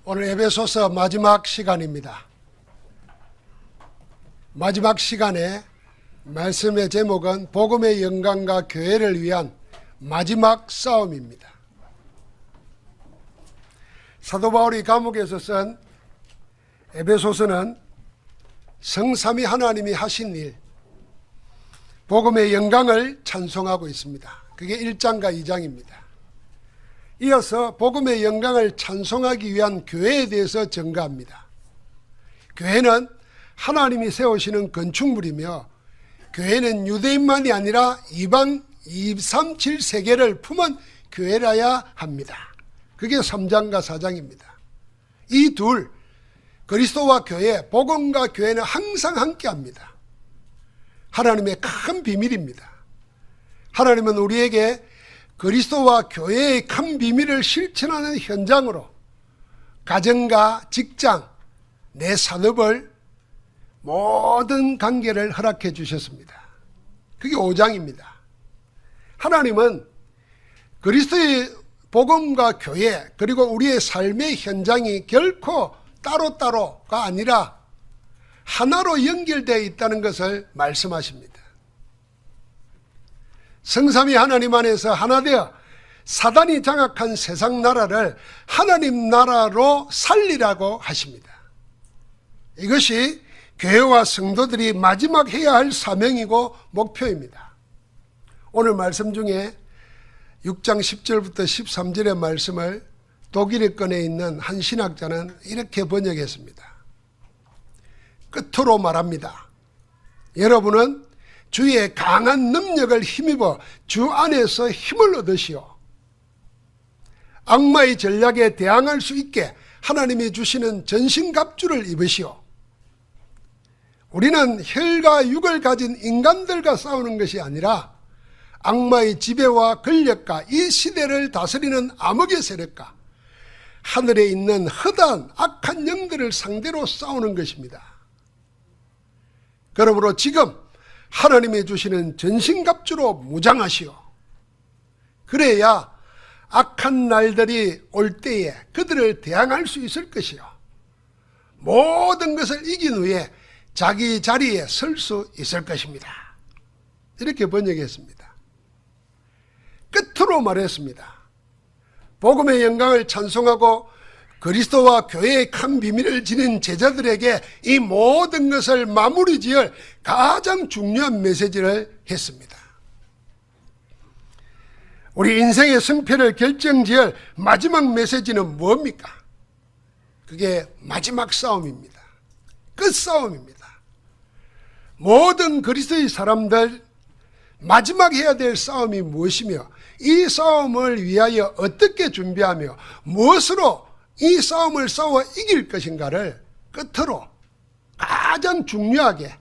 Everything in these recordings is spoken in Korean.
오늘 에베소서 마지막 시간입니다. 마지막 시간에 말씀의 제목은 복음의 영광과 교회를 위한 마지막 싸움입니다. 사도 바울이 감옥에서 쓴 에베소서는 성삼위 하나님이 하신 일, 복음의 영광을 찬송하고 있습니다. 그게 1장과 2장입니다. 이어서 복음의 영광을 찬송하기 위한 교회에 대해서 전가합니다. 교회는 하나님이 세우시는 건축물이며 교회는 유대인만이 아니라 이방 237 세계를 품은 교회라야 합니다. 그게 3장과 4장입니다. 이 둘, 그리스도와 교회, 복음과 교회는 항상 함께합니다. 하나님의 큰 비밀입니다. 하나님은 우리에게 그리스도와 교회의 큰 비밀을 실천하는 현장으로 가정과 직장, 내 산업을 모든 관계를 허락해 주셨습니다. 그게 5장입니다. 하나님은 그리스도의 복음과 교회 그리고 우리의 삶의 현장이 결코 따로따로가 아니라 하나로 연결되어 있다는 것을 말씀하십니다. 성삼위 하나님 안에서 하나 되어 사단이 장악한 세상 나라를 하나님 나라로 살리라고 하십니다. 이것이 교회와 성도들이 마지막 해야 할 사명이고 목표입니다. 오늘 말씀 중에 6장 10절부터 13절의 말씀을 독일어권에 있는 한 신학자는 이렇게 번역했습니다. 끝으로 말합니다. 여러분은 주의 강한 능력을 힘입어 주 안에서 힘을 얻으시오. 악마의 전략에 대항할 수 있게 하나님이 주시는 전신갑주를 입으시오. 우리는 혈과 육을 가진 인간들과 싸우는 것이 아니라 악마의 지배와 권력과 이 시대를 다스리는 암흑의 세력과 하늘에 있는 허다한 악한 영들을 상대로 싸우는 것입니다. 그러므로 지금 하나님이 주시는 전신갑주로 무장하시오. 그래야 악한 날들이 올 때에 그들을 대항할 수 있을 것이요. 모든 것을 이긴 후에 자기 자리에 설 수 있을 것입니다. 이렇게 번역했습니다. 끝으로 말했습니다. 복음의 영광을 찬송하고 그리스도와 교회의 큰 비밀을 지닌 제자들에게 이 모든 것을 마무리 지을 가장 중요한 메시지를 했습니다. 우리 인생의 승패를 결정지을 마지막 메시지는 뭡니까? 그게 마지막 싸움입니다. 끝싸움입니다. 모든 그리스도의 사람들 마지막 해야 될 싸움이 무엇이며 이 싸움을 위하여 어떻게 준비하며 무엇으로 이 싸움을 싸워 이길 것인가를 끝으로 가장 중요하게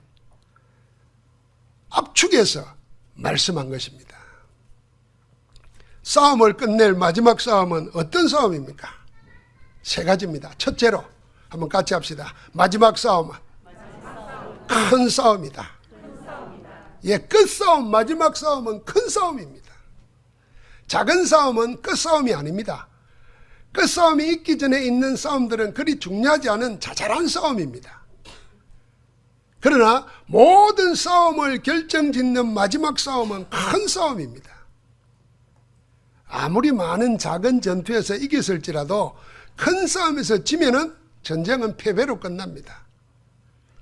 압축해서 말씀한 것입니다. 싸움을 끝낼 마지막 싸움은 어떤 싸움입니까? 세 가지입니다. 첫째로 한번 같이 합시다. 마지막 싸움은 큰 싸움이다. 예, 끝싸움, 마지막 싸움은 큰 싸움입니다. 작은 싸움은 끝싸움이 아닙니다. 끝싸움이 있기 전에 있는 싸움들은 그리 중요하지 않은 자잘한 싸움입니다. 그러나 모든 싸움을 결정짓는 마지막 싸움은 큰 싸움입니다. 아무리 많은 작은 전투에서 이겼을지라도 큰 싸움에서 지면은 전쟁은 패배로 끝납니다.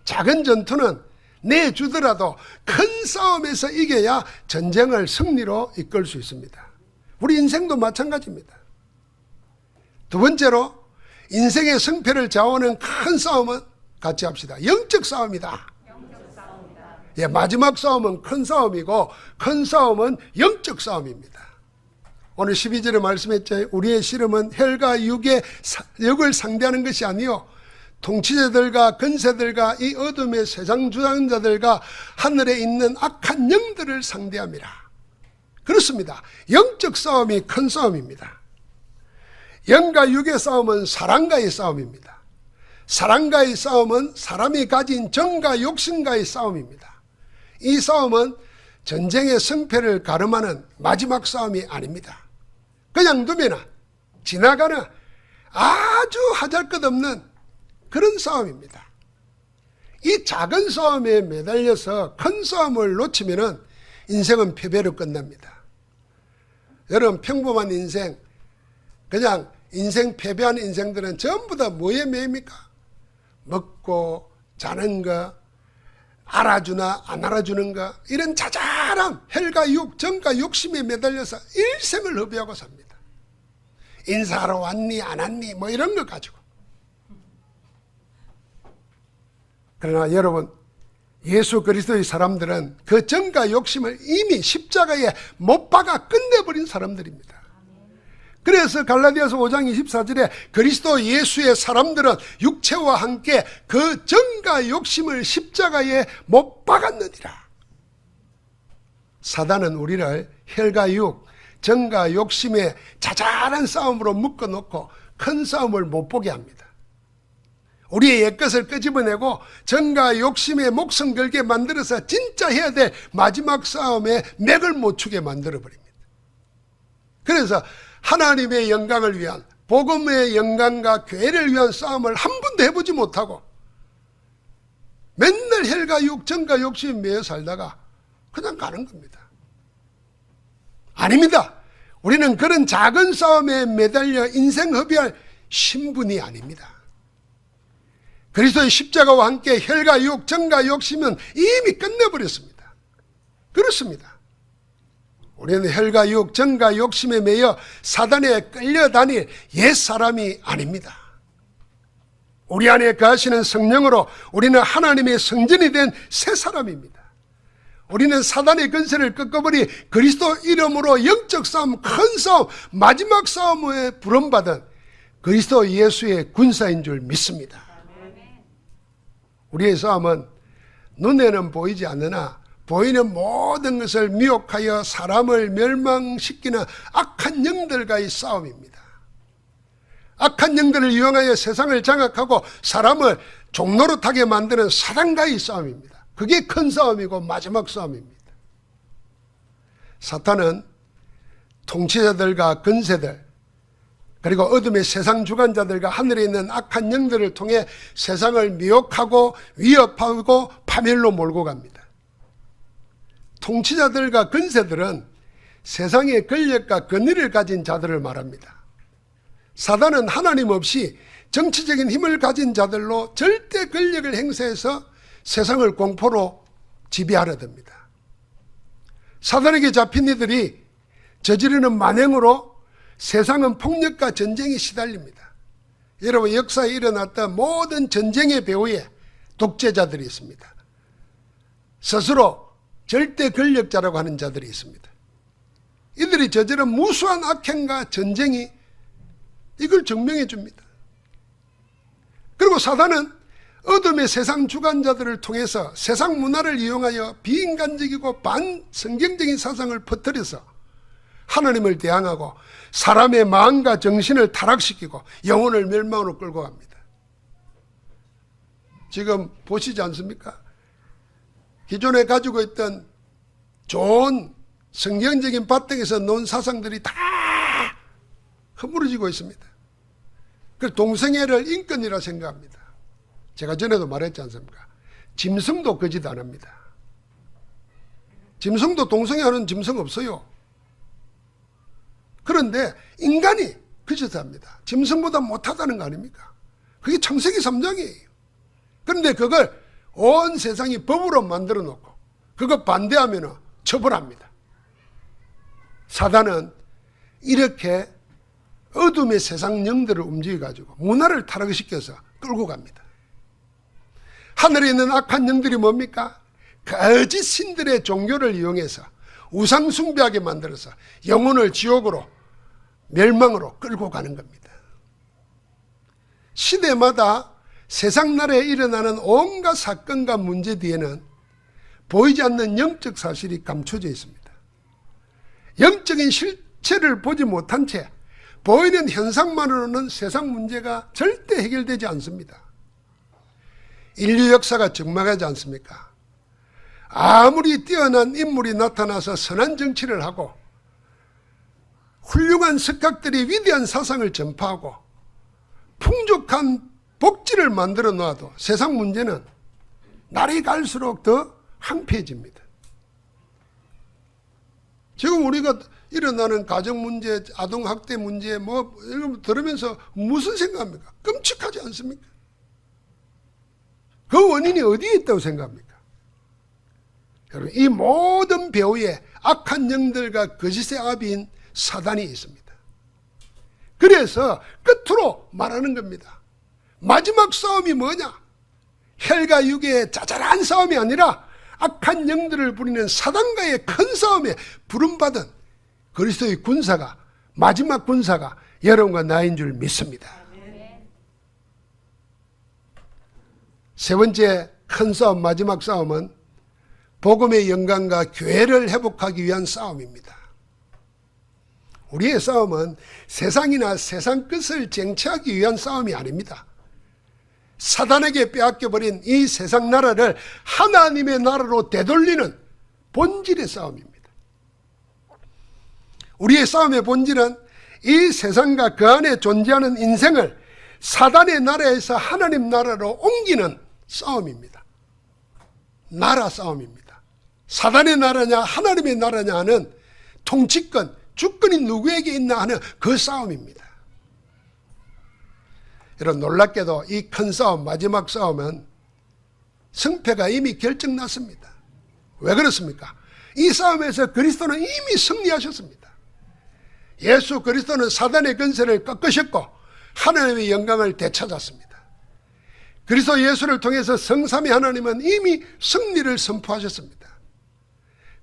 작은 전투는 내주더라도 큰 싸움에서 이겨야 전쟁을 승리로 이끌 수 있습니다. 우리 인생도 마찬가지입니다. 두 번째로 인생의 승패를 좌우하는 큰 싸움은 같이 합시다. 영적 싸움이다. 예, 마지막 싸움은 큰 싸움이고 큰 싸움은 영적 싸움입니다. 오늘 12절에 말씀했죠. 우리의 씨름은 혈과 육을 상대하는 것이 아니요 통치자들과 권세들과 이 어둠의 세상 주장자들과 하늘에 있는 악한 영들을 상대함이라. 그렇습니다. 영적 싸움이 큰 싸움입니다. 영과 육의 싸움은 사랑과의 싸움입니다. 사랑과의 싸움은 사람이 가진 정과 욕심과의 싸움입니다. 이 싸움은 전쟁의 승패를 가름하는 마지막 싸움이 아닙니다. 그냥 두면 지나가는 아주 하잘것없는 그런 싸움입니다. 이 작은 싸움에 매달려서 큰 싸움을 놓치면은 인생은 패배로 끝납니다. 여러분, 평범한 인생, 그냥 인생 패배한 인생들은 전부 다 뭐에 매입니까? 먹고 자는 거, 알아주나 안 알아주는 거, 이런 자잘한 혈과 육, 정과 욕심에 매달려서 일생을 허비하고 삽니다. 인사하러 왔니 안 왔니 뭐 이런 거 가지고. 그러나 여러분, 예수 그리스도의 사람들은 그 정과 욕심을 이미 십자가에 못 박아 끝내버린 사람들입니다. 그래서 갈라디아서 5장 24절에 그리스도 예수의 사람들은 육체와 함께 그 정과 욕심을 십자가에 못 박았느니라. 사단은 우리를 혈과 육, 정과 욕심의 자잘한 싸움으로 묶어놓고 큰 싸움을 못 보게 합니다. 우리의 옛것을 끄집어내고 정과 욕심에 목숨 걸게 만들어서 진짜 해야 될 마지막 싸움에 맥을 못 추게 만들어버립니다. 그래서 하나님의 영광을 위한, 복음의 영광과 교회를 위한 싸움을 한 번도 해보지 못하고 맨날 혈과 육, 정과 욕심에 매여 살다가 그냥 가는 겁니다. 아닙니다. 우리는 그런 작은 싸움에 매달려 인생 허비할 신분이 아닙니다. 그리스도의 십자가와 함께 혈과 육, 정과 욕심은 이미 끝내버렸습니다. 그렇습니다. 우리는 혈과 육, 정과 욕심에 매여 사단에 끌려다닐 옛사람이 아닙니다. 우리 안에 거하시는 성령으로 우리는 하나님의 성전이 된 새 사람입니다. 우리는 사단의 근세를 꺾어버리 그리스도 이름으로 영적 싸움, 큰 싸움, 마지막 싸움에 부름받은 그리스도 예수의 군사인 줄 믿습니다. 우리의 싸움은 눈에는 보이지 않으나 보이는 모든 것을 미혹하여 사람을 멸망시키는 악한 영들과의 싸움입니다. 악한 영들을 이용하여 세상을 장악하고 사람을 종노릇하게 만드는 사단과의 싸움입니다. 그게 큰 싸움이고 마지막 싸움입니다. 사탄은 통치자들과 근세들, 그리고 어둠의 세상 주관자들과 하늘에 있는 악한 영들을 통해 세상을 미혹하고 위협하고 파멸로 몰고 갑니다. 통치자들과 근세들은 세상의 권력과 권위를 가진 자들을 말합니다. 사단은 하나님 없이 정치적인 힘을 가진 자들로 절대 권력을 행사해서 세상을 공포로 지배하려 듭니다. 사단에게 잡힌 이들이 저지르는 만행으로 세상은 폭력과 전쟁에 시달립니다. 여러분, 역사에 일어났던 모든 전쟁의 배후에 독재자들이 있습니다. 스스로 절대 권력자라고 하는 자들이 있습니다. 이들이 저지른 무수한 악행과 전쟁이 이걸 증명해 줍니다. 그리고 사단은 어둠의 세상 주관자들을 통해서 세상 문화를 이용하여 비인간적이고 반성경적인 사상을 퍼뜨려서 하나님을 대항하고 사람의 마음과 정신을 타락시키고 영혼을 멸망으로 끌고 갑니다. 지금 보시지 않습니까? 기존에 가지고 있던 좋은 성경적인 바탕에서 놓은 사상들이 다 허물어지고 있습니다. 그래서 동성애를 인권이라 생각합니다. 제가 전에도 말했지 않습니까? 짐승도 거짓 안 합니다. 짐승도 동성애하는 짐승 없어요. 그런데 인간이 거짓합니다. 짐승보다 못하다는 거 아닙니까? 그게 창세기 3장이에요. 그런데 그걸 온 세상이 법으로 만들어 놓고 그거 반대하면 처벌합니다. 사단은 이렇게 어둠의 세상 영들을 움직여가지고 문화를 타락시켜서 끌고 갑니다. 하늘에 있는 악한 영들이 뭡니까? 거짓 신들의 종교를 이용해서 우상 숭배하게 만들어서 영혼을 지옥으로 멸망으로 끌고 가는 겁니다. 시대마다 세상 나라에 일어나는 온갖 사건과 문제 뒤에는 보이지 않는 영적 사실이 감춰져 있습니다. 영적인 실체를 보지 못한 채 보이는 현상만으로는 세상 문제가 절대 해결되지 않습니다. 인류 역사가 적막하지 않습니까? 아무리 뛰어난 인물이 나타나서 선한 정치를 하고 훌륭한 석학들이 위대한 사상을 전파하고 풍족한 복지를 만들어 놔도 세상 문제는 날이 갈수록 더 황폐해집니다. 지금 우리가 일어나는 가정 문제, 아동 학대 문제 뭐 이런 거 들으면서 무슨 생각합니까? 끔찍하지 않습니까? 그 원인이 어디에 있다고 생각합니까? 여러분, 이 모든 배후에 악한 영들과 거짓의 아비인 사단이 있습니다. 그래서 끝으로 말하는 겁니다. 마지막 싸움이 뭐냐? 혈과 육의 자잘한 싸움이 아니라 악한 영들을 부리는 사단과의 큰 싸움에 부름받은 그리스도의 군사가, 마지막 군사가 여러분과 나인 줄 믿습니다. 세 번째 큰 싸움, 마지막 싸움은 복음의 영광과 교회를 회복하기 위한 싸움입니다. 우리의 싸움은 세상이나 세상 끝을 쟁취하기 위한 싸움이 아닙니다. 사단에게 빼앗겨버린 이 세상 나라를 하나님의 나라로 되돌리는 본질의 싸움입니다. 우리의 싸움의 본질은 이 세상과 그 안에 존재하는 인생을 사단의 나라에서 하나님 나라로 옮기는 싸움입니다. 나라 싸움입니다. 사단의 나라냐 하나님의 나라냐 하는 통치권, 주권이 누구에게 있나 하는 그 싸움입니다. 여러분, 놀랍게도 이 큰 싸움, 마지막 싸움은 승패가 이미 결정났습니다. 왜 그렇습니까? 이 싸움에서 그리스도는 이미 승리하셨습니다. 예수 그리스도는 사단의 권세를 꺾으셨고 하나님의 영광을 되찾았습니다. 그리스도 예수를 통해서 성삼위 하나님은 이미 승리를 선포하셨습니다.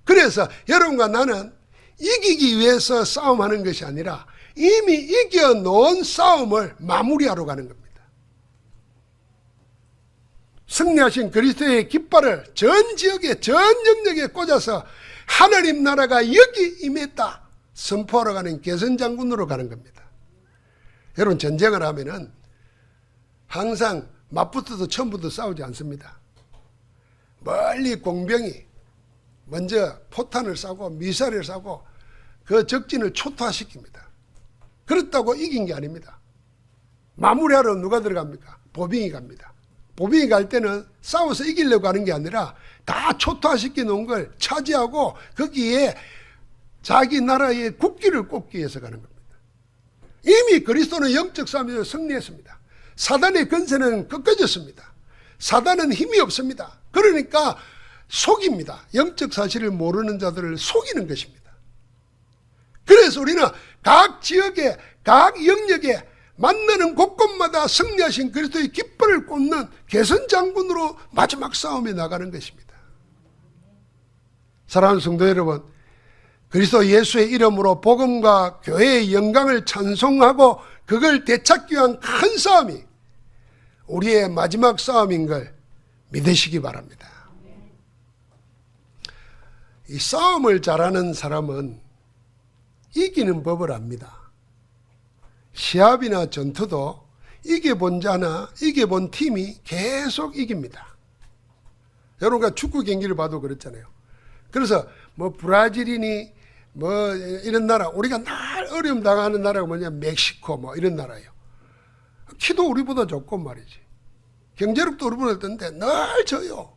그래서 여러분과 나는 이기기 위해서 싸움하는 것이 아니라 이미 이겨놓은 싸움을 마무리하러 가는 겁니다. 승리하신 그리스도의 깃발을 전 지역에, 전 영역에 꽂아서 하나님 나라가 여기 임했다 선포하러 가는 개선장군으로 가는 겁니다. 여러분, 전쟁을 하면은 항상 맞붙어도 처음부터 싸우지 않습니다. 멀리 공병이 먼저 포탄을 쏴고 미사일을 쏴고 그 적진을 초토화시킵니다. 그렇다고 이긴 게 아닙니다. 마무리하러 누가 들어갑니까? 보병이 갑니다. 보병이 갈 때는 싸워서 이기려고 하는 게 아니라 다 초토화시켜 놓은 걸 차지하고 거기에 자기 나라의 국기를 꽂기 위해서 가는 겁니다. 이미 그리스도는 영적 싸움에서 승리했습니다. 사단의 권세는 꺾어졌습니다. 사단은 힘이 없습니다. 그러니까 속입니다. 영적 사실을 모르는 자들을 속이는 것입니다. 그래서 우리는 각 지역에, 각 영역에 만나는 곳곳마다 승리하신 그리스도의 깃발을 꽂는 개선장군으로 마지막 싸움에 나가는 것입니다. 사랑하는 성도 여러분, 그리스도 예수의 이름으로 복음과 교회의 영광을 찬송하고 그걸 되찾기 위한 큰 싸움이 우리의 마지막 싸움인 걸 믿으시기 바랍니다. 이 싸움을 잘하는 사람은 이기는 법을 압니다. 시합이나 전투도 이겨본 자나 이겨본 팀이 계속 이깁니다. 여러분가 축구 경기를 봐도 그렇잖아요. 그래서 뭐 브라질이니 뭐 이런 나라, 우리가 늘 어려움 당하는 나라가 뭐냐, 멕시코 뭐 이런 나라예요. 키도 우리보다 좋고 말이지. 경제력도 우리보다 좋던데 늘 져요.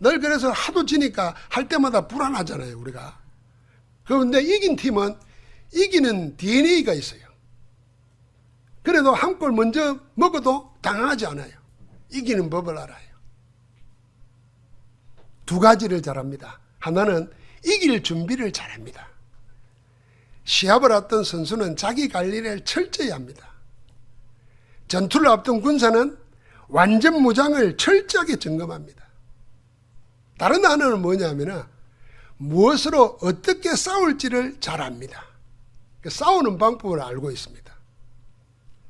늘 그래서 하도 지니까 할 때마다 불안하잖아요, 우리가. 그런데 이긴 팀은 이기는 DNA가 있어요. 그래도 한 골 먼저 먹어도 당황하지 않아요. 이기는 법을 알아요. 두 가지를 잘합니다. 하나는 이길 준비를 잘합니다. 시합을 앞둔 선수는 자기 관리를 철저히 합니다. 전투를 앞둔 군사는 완전 무장을 철저하게 점검합니다. 다른 하나는 뭐냐면은 무엇으로 어떻게 싸울지를 잘 압니다. 싸우는 방법을 알고 있습니다.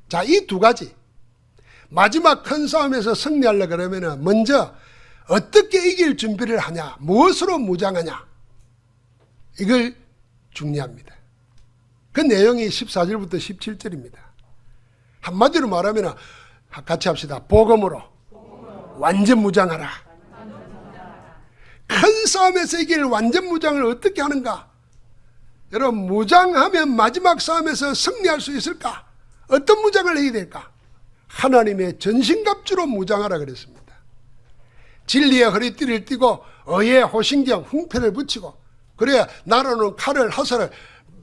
자, 이 두 가지. 마지막 큰 싸움에서 승리하려고 그러면은 먼저 어떻게 이길 준비를 하냐, 무엇으로 무장하냐, 이걸 중요합니다. 그 내용이 14절부터 17절입니다. 한마디로 말하면 같이 합시다. 복음으로 완전 무장하라. 큰 싸움에서 이길 완전 무장을 어떻게 하는가? 여러분, 무장하면 마지막 싸움에서 승리할 수 있을까? 어떤 무장을 해야 될까? 하나님의 전신갑주로 무장하라 그랬습니다. 진리의 허리띠를 띠고 의의 호신경, 훈패를 붙이고, 그래야 날아오는 칼을, 화살을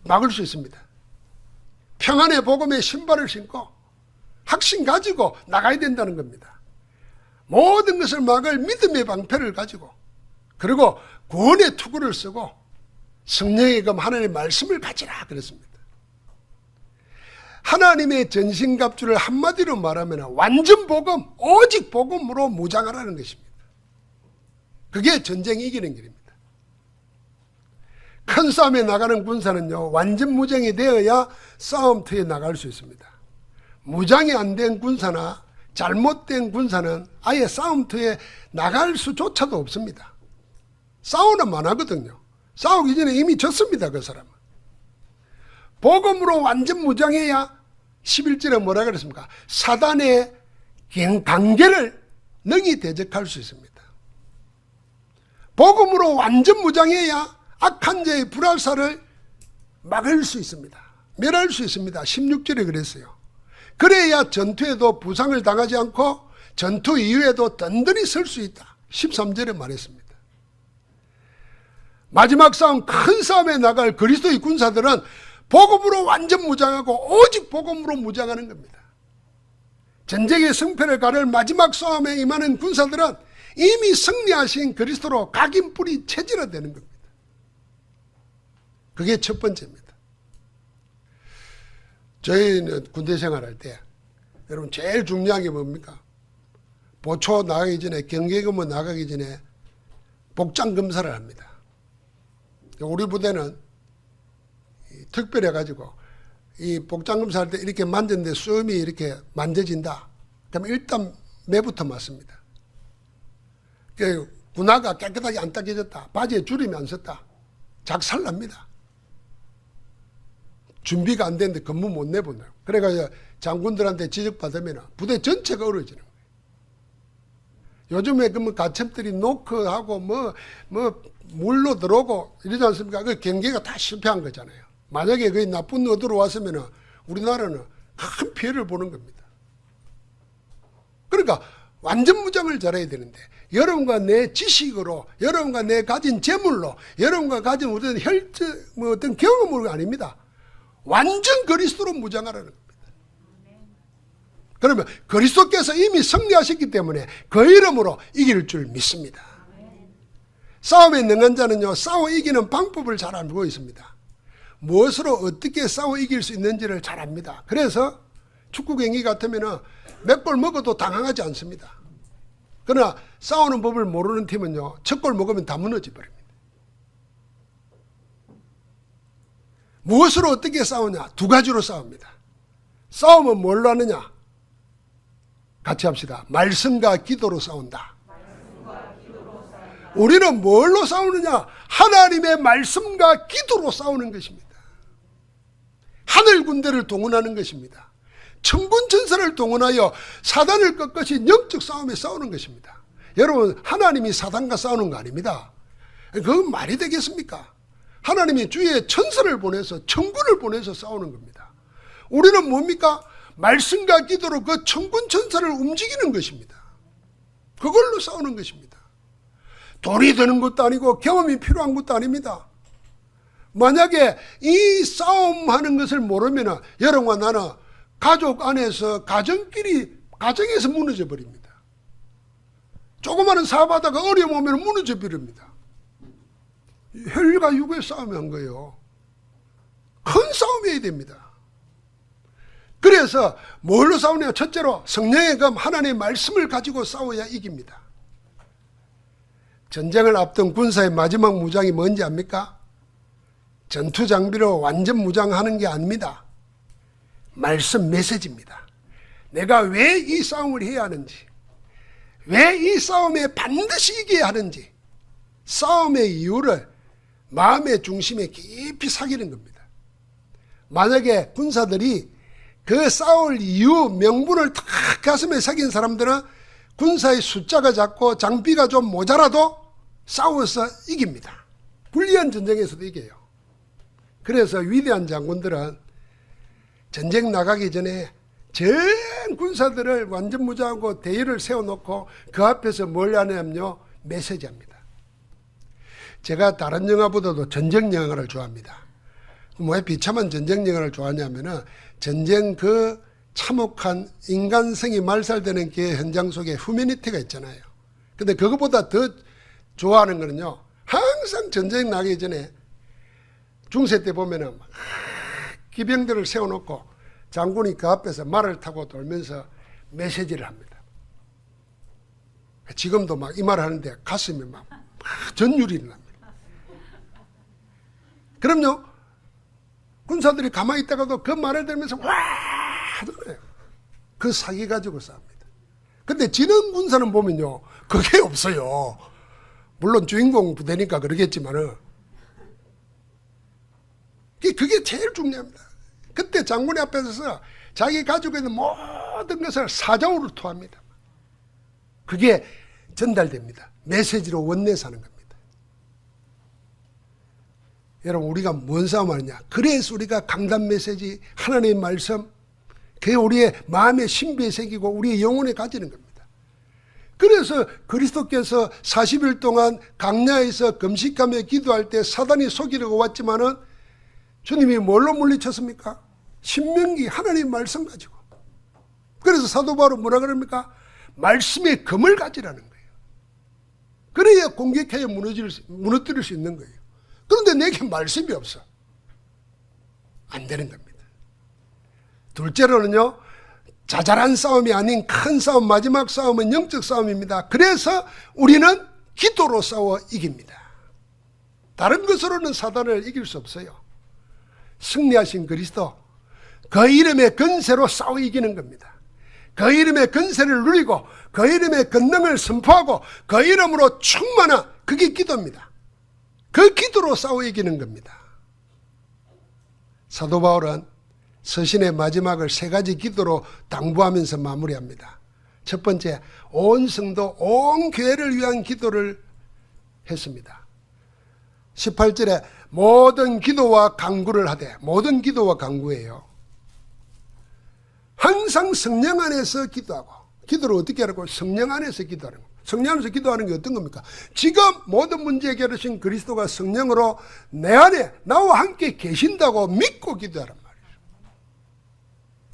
막을 수 있습니다. 평안의 복음의 신발을 신고 확신 가지고 나가야 된다는 겁니다. 모든 것을 막을 믿음의 방패를 가지고, 그리고 구원의 투구를 쓰고 성령의 검 하나님의 말씀을 가지라 그랬습니다. 하나님의 전신갑주를 한마디로 말하면 완전 복음, 오직 복음으로 무장하라는 것입니다. 그게 전쟁 이기는 길입니다. 큰 싸움에 나가는 군사는요, 완전 무장이 되어야 싸움터에 나갈 수 있습니다. 무장이 안 된 군사나 잘못된 군사는 아예 싸움터에 나갈 수조차도 없습니다. 싸우는 만하거든요. 싸우기 전에 이미 졌습니다, 그 사람은. 복음으로 완전 무장해야 11절에 뭐라 그랬습니까? 사단의 관계를 능히 대적할 수 있습니다. 복음으로 완전 무장해야 악한 자의 불알사를 막을 수 있습니다. 멸할 수 있습니다. 16절에 그랬어요. 그래야 전투에도 부상을 당하지 않고 전투 이후에도 든든히 설 수 있다. 13절에 말했습니다. 마지막 싸움, 큰 싸움에 나갈 그리스도의 군사들은 복음으로 완전 무장하고 오직 복음으로 무장하는 겁니다. 전쟁의 승패를 가를 마지막 싸움에 임하는 군사들은 이미 승리하신 그리스도로 각인뿔이 체질화되는 겁니다. 그게 첫 번째입니다. 저희는 군대 생활할 때 여러분 제일 중요한 게 뭡니까? 보초 나가기 전에, 경계근무 나가기 전에 복장 검사를 합니다. 우리 부대는 특별해 가지고 이 복장 검사할 때 이렇게 만졌는데 쏨이 이렇게 만져진다. 그럼 일단 매부터 맞습니다. 군화가 깨끗하게 안 닦여졌다. 바지에 주름이 안 섰다. 작살납니다. 준비가 안 됐는데 근무 못 내보내요. 그래가지고 장군들한테 지적받으면 부대 전체가 얼어지는 거예요. 요즘에 그 가첩들이 노크하고 물로 들어오고 이러지 않습니까? 그 경계가 다 실패한 거잖아요. 만약에 그 나쁜 거 들어왔으면 우리나라는 큰 피해를 보는 겁니다. 그러니까 완전 무장을 잘해야 되는데, 여러분과 내 지식으로, 여러분과 내 가진 재물로, 여러분과 가진 어떤 어떤 경험으로 아닙니다. 완전 그리스도로 무장하라는 겁니다. 그러면 그리스도께서 이미 승리하셨기 때문에 그 이름으로 이길 줄 믿습니다. 싸움에 능한 자는요, 싸워 이기는 방법을 잘 알고 있습니다. 무엇으로 어떻게 싸워 이길 수 있는지를 잘 압니다. 그래서 축구 경기 같으면 몇 골 먹어도 당황하지 않습니다. 그러나 싸우는 법을 모르는 팀은요, 첫 골 먹으면 다 무너져 버립니다. 무엇으로 어떻게 싸우냐? 두 가지로 싸웁니다. 싸움은 뭘로 하느냐? 같이 합시다. 말씀과 기도로 싸운다. 우리는 뭘로 싸우느냐? 하나님의 말씀과 기도로 싸우는 것입니다. 하늘 군대를 동원하는 것입니다. 천군 천사를 동원하여 사단을 꺾으신 영적 싸움에 싸우는 것입니다. 여러분, 하나님이 사단과 싸우는 거 아닙니다. 그건 말이 되겠습니까? 하나님이 주의 천사를 보내서, 천군을 보내서 싸우는 겁니다. 우리는 뭡니까? 말씀과 기도로 그 천군 천사를 움직이는 것입니다. 그걸로 싸우는 것입니다. 돈이 드는 것도 아니고 경험이 필요한 것도 아닙니다. 만약에 이 싸움하는 것을 모르면 여러분과 나는 가족 안에서 가정에서 무너져 버립니다. 조그마한 사업하다가 어려움 오면 무너져 버립니다. 혈과 육의 싸움이 한 거예요. 큰 싸움이어야 됩니다. 그래서 뭘로 싸우냐? 첫째로 성령의 검, 하나님의 말씀을 가지고 싸워야 이깁니다. 전쟁을 앞둔 군사의 마지막 무장이 뭔지 압니까? 전투 장비로 완전 무장하는 게 아닙니다. 말씀 메시지입니다. 내가 왜 이 싸움을 해야 하는지, 왜 이 싸움에 반드시 이겨야 하는지, 싸움의 이유를 마음의 중심에 깊이 새기는 겁니다. 만약에 군사들이 그 싸울 이유, 명분을 탁 가슴에 새긴 사람들은 군사의 숫자가 작고 장비가 좀 모자라도 싸워서 이깁니다. 불리한 전쟁에서도 이겨요. 그래서 위대한 장군들은 전쟁 나가기 전에 전 군사들을 완전 무장하고 대의를 세워놓고 그 앞에서 뭘 하냐면요, 메시지합니다. 제가 다른 영화보다도 전쟁 영화를 좋아합니다. 왜 비참한 전쟁 영화를 좋아하냐면은 전쟁 그 참혹한 인간성이 말살되는 그 현장 속에 휴머니티가 있잖아요. 근데 그것보다 더 좋아하는 거는요, 항상 전쟁 나기 전에 중세 때 보면은 기병들을 세워놓고 장군이 그 앞에서 말을 타고 돌면서 메시지를 합니다. 지금도 막 이 말 하는데 가슴이 막 전율이 납니다. 그럼요, 군사들이 가만히 있다가도 그 말을 들으면서 와 하잖아요. 그 사기 가지고 싸웁니다. 근데 지는 군사는 보면요, 그게 없어요. 물론 주인공 부대니까 그러겠지만은 그게 제일 중요합니다. 그때 장군의 앞에 서서 자기 가지고 있는 모든 것을 사자우로 토합니다. 그게 전달됩니다. 메시지로 원내사는 겁니다. 여러분, 우리가 뭔 싸움하느냐? 그래서 우리가 강단 메시지, 하나님의 말씀, 그게 우리의 마음의 신비에 새기고 우리의 영혼에 가지는 겁니다. 그래서 그리스도께서 40일 동안 광야에서 금식하며 기도할 때 사단이 속이려고 왔지만은 주님이 뭘로 물리쳤습니까? 신명기 하나님의 말씀 가지고. 그래서 사도 바울은 뭐라 그럽니까? 말씀의 검을 가지라는 거예요. 그래야 공격해야 무너뜨릴 수 있는 거예요. 그런데 내게 말씀이 없어. 안 되는 겁니다. 둘째로는요, 자잘한 싸움이 아닌 큰 싸움, 마지막 싸움은 영적 싸움입니다. 그래서 우리는 기도로 싸워 이깁니다. 다른 것으로는 사단을 이길 수 없어요. 승리하신 그리스도, 그 이름의 권세로 싸워 이기는 겁니다. 그 이름의 권세를 누리고 그 이름의 권능을 선포하고 그 이름으로 충만한, 그게 기도입니다. 그 기도로 싸워 이기는 겁니다. 사도 바울은 서신의 마지막을 세 가지 기도로 당부하면서 마무리합니다. 첫 번째, 온 성도, 온 교회를 위한 기도를 했습니다. 18절에 모든 기도와 간구를 하되, 모든 기도와 간구예요. 항상 성령 안에서 기도하고, 기도를 어떻게 하라고? 성령 안에서 기도하는 겁니다. 성령 안에서 기도하는 게 어떤 겁니까? 지금 모든 문제 해결하신 그리스도가 성령으로 내 안에 나와 함께 계신다고 믿고 기도하란 말이에요.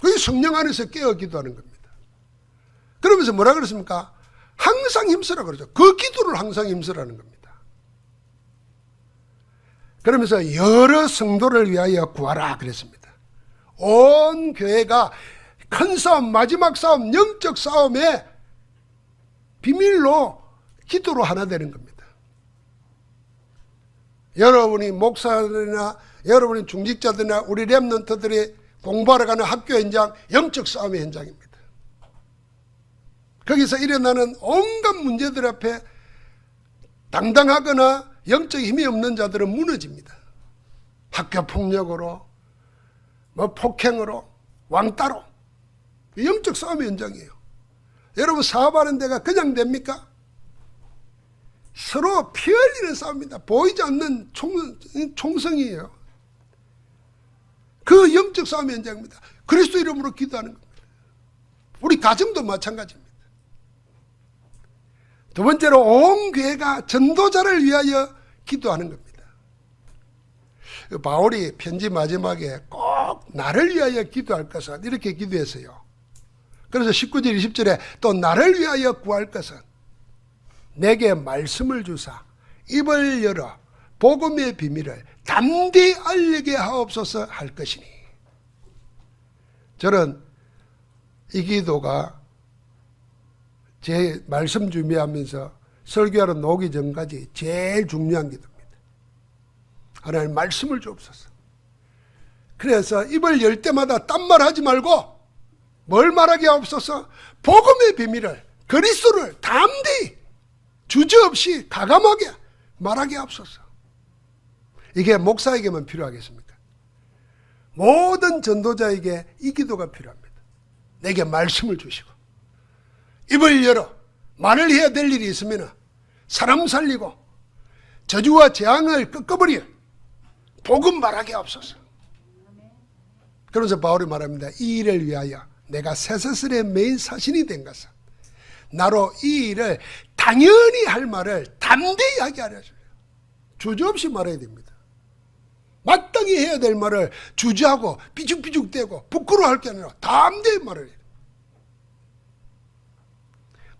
그게 성령 안에서 깨어 기도하는 겁니다. 그러면서 뭐라 그랬습니까? 항상 힘쓰라 그러죠. 그 기도를 항상 힘쓰라는 겁니다. 그러면서 여러 성도를 위하여 구하라 그랬습니다. 온 교회가 큰 싸움, 마지막 싸움, 영적 싸움에 비밀로 기도로 하나 되는 겁니다. 여러분이 목사들이나 여러분이 중직자들이나 우리 렘넌트들이 공부하러 가는 학교 현장, 영적 싸움의 현장입니다. 거기서 일어나는 온갖 문제들 앞에 당당하거나 영적 힘이 없는 자들은 무너집니다. 학교 폭력으로, 폭행으로, 왕따로. 영적 싸움의 현장이에요. 여러분, 사업하는 데가 그냥 됩니까? 서로 피 흘리는 싸움입니다. 보이지 않는 총성이에요. 그 영적 싸움의 현장입니다. 그리스도 이름으로 기도하는 겁니다. 우리 가정도 마찬가지입니다. 두 번째로 온 교회가 전도자를 위하여 기도하는 겁니다. 바울이 편지 마지막에 꼭 나를 위하여 기도할 것은 이렇게 기도했어요. 그래서 19절 20절에 또 나를 위하여 구할 것은 내게 말씀을 주사 입을 열어 복음의 비밀을 담대히 알리게 하옵소서 할 것이니. 저는 이 기도가 제 말씀 준비하면서 설교하러 나오기 전까지 제일 중요한 기도입니다. 하나님 말씀을 주옵소서. 그래서 입을 열 때마다 딴말 하지 말고 뭘 말하게 하옵소서? 복음의 비밀을, 그리스도를 담대히 주저없이 가감하게 말하게 하옵소서. 이게 목사에게만 필요하겠습니까? 모든 전도자에게 이 기도가 필요합니다. 내게 말씀을 주시고 입을 열어 말을 해야 될 일이 있으면 사람 살리고 저주와 재앙을 꺾어버려 복음 말하게 하옵소서. 그러면서 바울이 말합니다. 이 일을 위하여 내가 쇠사슬의 메인 사신이 된 것은 나로 이 일을 당연히 할 말을 담대히 하게 하려 줘요. 주저없이 말해야 됩니다. 마땅히 해야 될 말을 주저하고 삐죽삐죽대고 부끄러워할 게 아니라 담대히 말을 해요.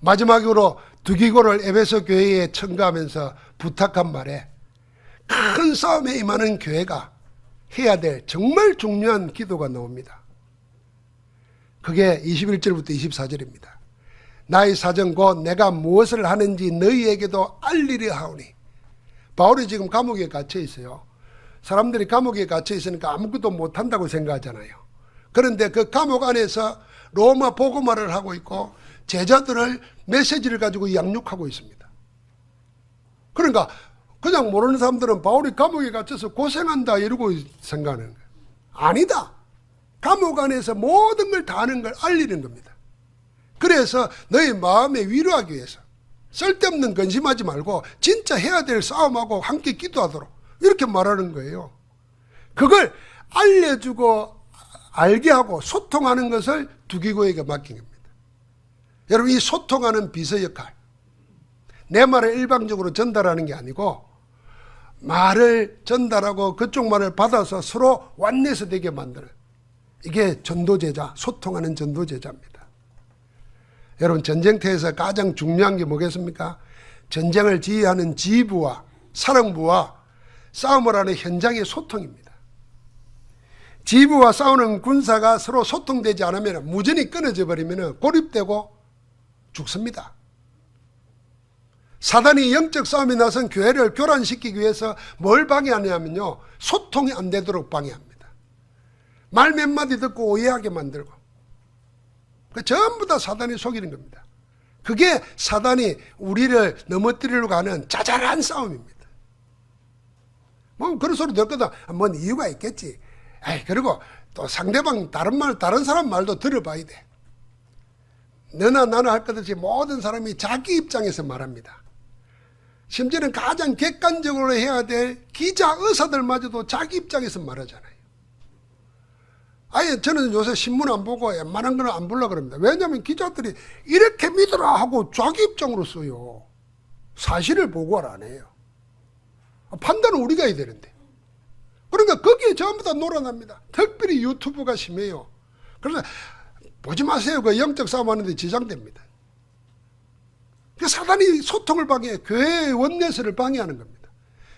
마지막으로 두기고를 에베소 교회에 첨가하면서 부탁한 말에 큰 싸움에 임하는 교회가 해야 될 정말 중요한 기도가 나옵니다. 그게 21절부터 24절입니다. 나의 사정 곧 내가 무엇을 하는지 너희에게도 알리려 하오니. 바울이 지금 감옥에 갇혀 있어요. 사람들이 감옥에 갇혀 있으니까 아무것도 못한다고 생각하잖아요. 그런데 그 감옥 안에서 로마 복음화를 하고 있고 제자들을 메시지를 가지고 양육하고 있습니다. 그러니까 그냥 모르는 사람들은 바울이 감옥에 갇혀서 고생한다 이러고 생각하는 거예요. 아니다. 감옥 안에서 모든 걸 다 하는 걸 알리는 겁니다. 그래서 너희 마음에 위로하기 위해서 쓸데없는 근심하지 말고 진짜 해야 될 싸움하고 함께 기도하도록 이렇게 말하는 거예요. 그걸 알려주고 알게 하고 소통하는 것을 두기고에게 맡긴 겁니다. 여러분, 이 소통하는 비서 역할, 내 말을 일방적으로 전달하는 게 아니고 말을 전달하고 그쪽 말을 받아서 서로 완내서 되게 만드는, 이게 전도제자, 소통하는 전도제자입니다. 여러분, 전쟁터에서 가장 중요한 게 뭐겠습니까? 전쟁을 지휘하는 지휘부와 사령부와 싸움을 하는 현장의 소통입니다. 지휘부와 싸우는 군사가 서로 소통되지 않으면 무전이 끊어져 버리면 고립되고 죽습니다. 사단이 영적 싸움에 나선 교회를 교란시키기 위해서 뭘 방해하냐면요, 소통이 안 되도록 방해합니다. 말 몇 마디 듣고 오해하게 만들고, 전부 다 사단이 속이는 겁니다. 그게 사단이 우리를 넘어뜨리려고 하는 자잘한 싸움입니다. 뭐 그런 소리 듣거든. 뭔 이유가 있겠지. 그리고 또 상대방 다른 사람 말도 들어봐야 돼. 너나 나나 할 것 없이 모든 사람이 자기 입장에서 말합니다. 심지어는 가장 객관적으로 해야 될 기자, 의사들마저도 자기 입장에서 말하잖아요. 아예 저는 요새 신문 안 보고 웬만한 거는 안 보려고 그럽니다. 왜냐하면 기자들이 이렇게 믿으라 하고 자기 입장으로 써요. 사실을 보고를 안 해요. 판단은 우리가 해야 되는데. 그러니까 거기에 전부 다 놀아납니다. 특별히 유튜브가 심해요. 그래서 보지 마세요. 그 영적 싸움하는데 지장됩니다. 그 사단이 소통을 방해해, 교회의 원내스를 방해하는 겁니다.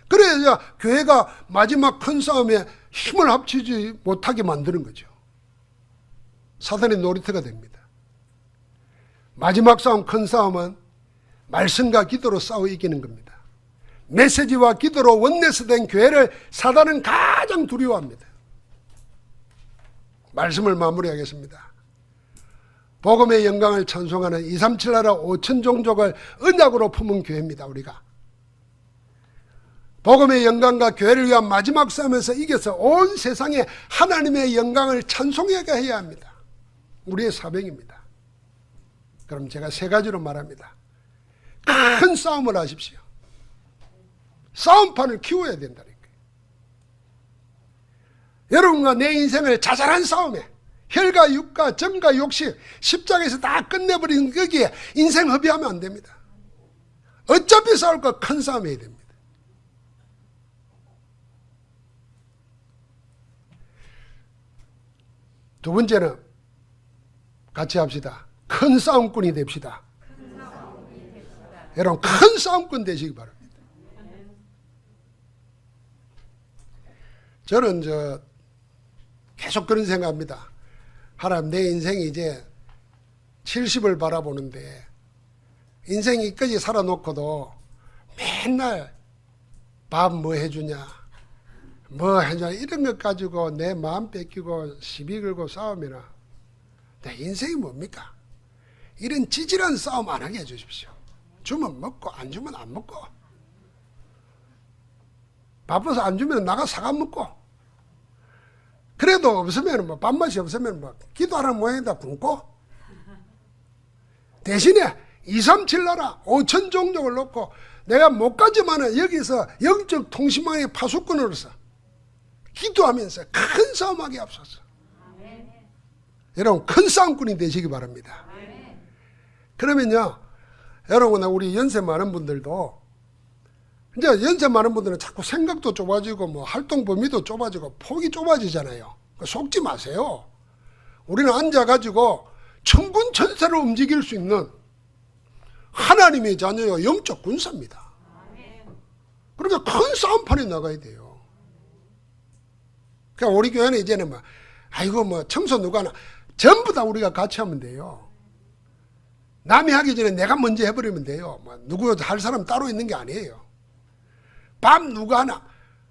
그래야 교회가 마지막 큰 싸움에 힘을 합치지 못하게 만드는 거죠. 사단의 놀이터가 됩니다. 마지막 싸움, 큰 싸움은 말씀과 기도로 싸워 이기는 겁니다. 메시지와 기도로 원내스 된 교회를 사단은 가장 두려워합니다. 말씀을 마무리하겠습니다. 복음의 영광을 찬송하는 237 나라 5천 종족을 언약으로 품은 교회입니다. 우리가 복음의 영광과 교회를 위한 마지막 싸움에서 이겨서 온 세상에 하나님의 영광을 찬송하게 해야 합니다. 우리의 사명입니다. 그럼 제가 세 가지로 말합니다. 큰 싸움을 하십시오. 싸움판을 키워야 된다는 거예요. 여러분과 내 인생을 자잘한 싸움에 혈과 육과 정과 욕심, 십자가에서 다 끝내버리는 거기에 인생 허비하면 안 됩니다. 어차피 싸울 거 큰 싸움 해야 됩니다. 두 번째는 같이 합시다. 큰 싸움꾼이 됩시다. 여러분, 큰 싸움꾼 되시기 바랍니다. 저는 계속 그런 생각합니다. 하나님, 내 인생이 이제 70을 바라보는데 인생이 이까지 살아놓고도 맨날 밥 뭐 해주냐, 뭐 해주냐 이런 것 가지고 내 마음 뺏기고 시비 걸고 싸우면 내 인생이 뭡니까? 이런 찌질한 싸움 안 하게 해주십시오. 주면 먹고 안 주면 안 먹고, 바빠서 안 주면 나가 사과 먹고, 그래도 없으면 뭐 밥맛이 없으면 뭐 기도하는 모양에다 굶고, 대신에 237 나라 5천 종족을 놓고 내가 못 가지만은 여기서 영적 통신망의 파수꾼으로서 기도하면서 큰 싸움하게 앞서서 여러분 큰 싸움꾼이 되시기 바랍니다. 그러면요, 여러분 우리 연세 많은 분들도 이제 연세 많은 분들은 자꾸 생각도 좁아지고 뭐 활동 범위도 좁아지고 폭이 좁아지잖아요. 속지 마세요. 우리는 앉아가지고 천군천사로 움직일 수 있는 하나님의 자녀요, 영적 군사입니다. 그러니까 큰 싸움판에 나가야 돼요. 그러니까 우리 교회는 이제는 뭐 아이고 뭐 청소 누가 하나, 전부 다 우리가 같이 하면 돼요. 남이 하기 전에 내가 먼저 해버리면 돼요. 뭐 누구 할 사람 따로 있는 게 아니에요. 밥 누가 하나,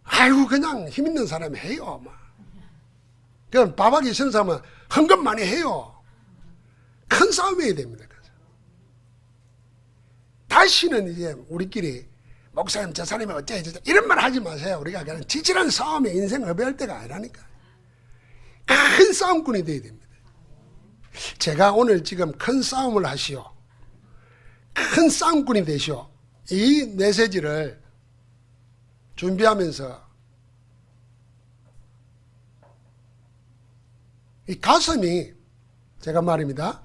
아이고 그냥 힘 있는 사람이 해요. 뭐. 그냥 밥하기 싫은 사람은 헌금 많이 해요. 큰 싸움이어야 됩니다. 그래서 다시는 이제 우리끼리 목사님 저 사람이 어쩌지 이런 말 하지 마세요. 우리가 그냥 지질한 싸움에 인생 허비할 때가 아니라니까. 큰 싸움꾼이 돼야 됩니다. 제가 오늘 지금 큰 싸움을 하시오, 큰 싸움꾼이 되시오, 이 메시지를 준비하면서 이 가슴이 제가 말입니다.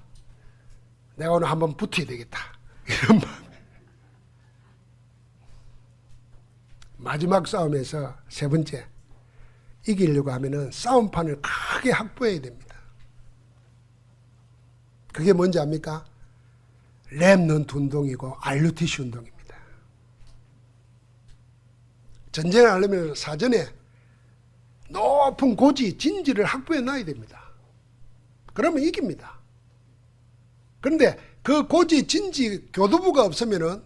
내가 오늘 한번 붙어야 되겠다, 이런 마음. 마지막 싸움에서 세 번째, 이기려고 하면은 싸움판을 크게 확보해야 됩니다. 그게 뭔지 압니까? 렘넌트 운동이고 RUTC 운동입니다. 전쟁을 하려면 사전에 높은 고지, 진지를 확보해 놔야 됩니다. 그러면 이깁니다. 그런데 그 고지, 진지, 교두부가 없으면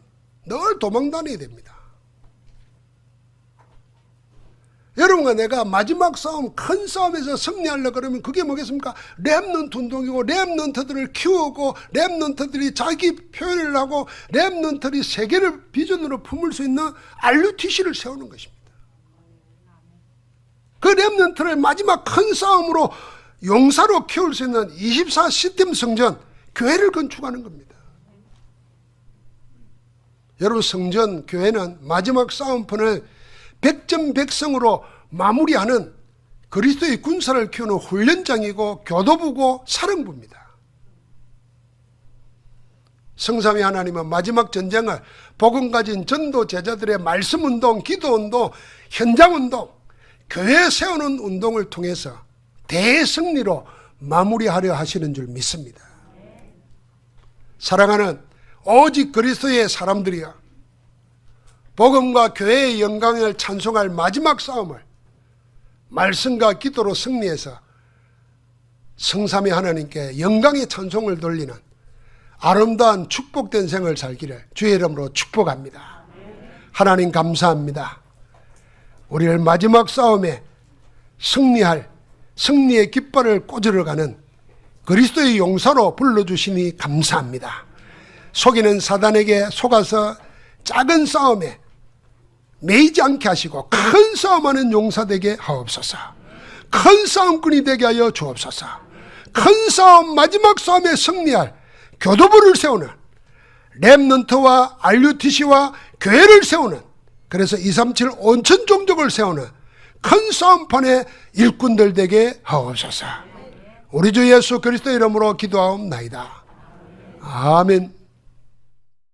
늘 도망 다녀야 됩니다. 여러분과 내가 마지막 싸움, 큰 싸움에서 승리하려고 그러면 그게 뭐겠습니까? 렘넌트 운동이고, 렘넌트들을 키우고, 렘넌트들이 자기 표현을 하고, 렘넌트들이 세계를 비전으로 품을 수 있는 RUTC를 세우는 것입니다. 그 렘넌트를 마지막 큰 싸움으로 용사로 키울 수 있는 24 시스템 성전, 교회를 건축하는 겁니다. 여러분, 성전, 교회는 마지막 싸움판을 백전백승으로 마무리하는 그리스도의 군사를 키우는 훈련장이고 교도부고 사령부입니다. 성삼위 하나님은 마지막 전쟁을 복음 가진 전도 제자들의 말씀운동, 기도운동, 현장운동, 교회 세우는 운동을 통해서 대승리로 마무리하려 하시는 줄 믿습니다. 사랑하는 오직 그리스도의 사람들이여, 복음과 교회의 영광을 찬송할 마지막 싸움을 말씀과 기도로 승리해서 성삼위 하나님께 영광의 찬송을 돌리는 아름다운 축복된 생을 살기를 주의 이름으로 축복합니다. 하나님 감사합니다. 우리를 마지막 싸움에 승리할 승리의 깃발을 꽂으러가는 그리스도의 용사로 불러주시니 감사합니다. 속이는 사단에게 속아서 작은 싸움에 매이지 않게 하시고 큰 싸움하는 용사 되게 하옵소서. 큰 싸움꾼이 되게 하여 주옵소서. 큰 싸움, 마지막 싸움에 승리할 교도부를 세우는 렘넌트와 RUTC와 교회를 세우는, 그래서 237 온천 종족을 세우는 큰 싸움판의 일꾼들 되게 하옵소서. 우리 주 예수 그리스도 이름으로 기도하옵나이다. 아멘.